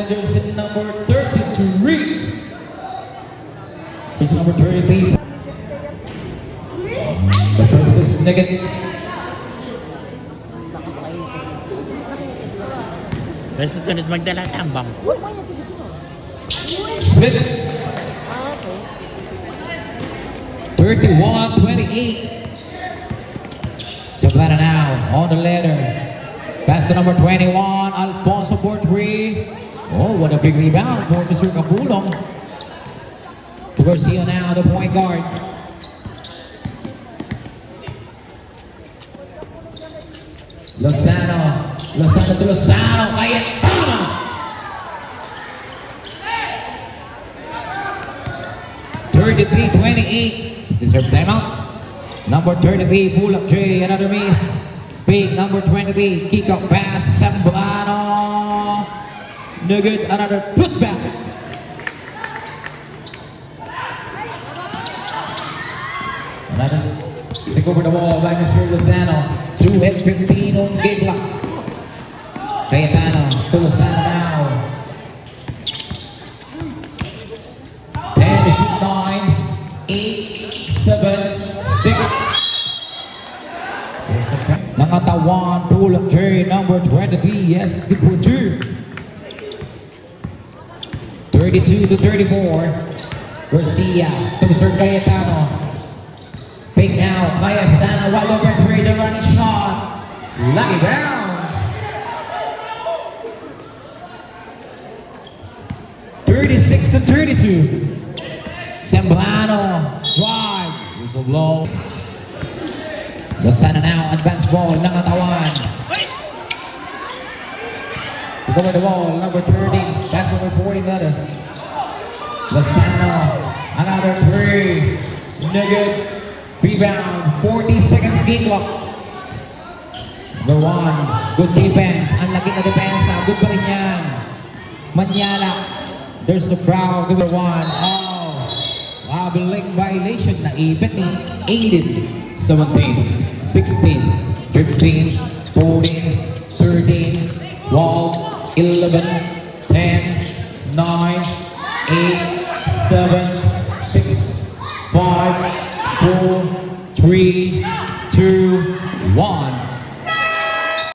jersey number 33. Jersey number 33. The first is negative. Basta sunod magdala tambang. Split. 31-28. Savannah now on the ladder. Basket number 21, Alfonso for three. Oh, what a big rebound for Mr. Capulong. To Garcia now, the point guard. Lozano to Lozano, Cayetano. Thirty-three, 28. Deserve timeout. Number 33, pull up J, another miss. Big number 23, kick up pass, Sembrano. No good, another putback. Another take over the ball by Mr. Lozano. 2 at 15 on game clock. Cayetano to Lozano now. 10 to shoot 9, 8, 7, 6. Nangatawan, pull up J, number 23. Yes, good for 2. 32 to 34. Garcia to Mr. Cayetano. Big now, Cayetano, wide open three, the running shot. Lucky bounce. 36 to 32. Sembrano, drive. Whistle blows. Lozano now, advance ball, Nangatawan. To go with the ball, number 30, that's number 40 letter. Lozano, another three. No good. Rebound, 40 seconds game clock. Number 1, good defense. Ang laki na defense na, good pa rin yan. Manyala, there's the foul, number 1. Oh, labeling violation na ibet ni 18, 17, 16, 15, 14, 13, 12, 11, 10, 9, 8, 7,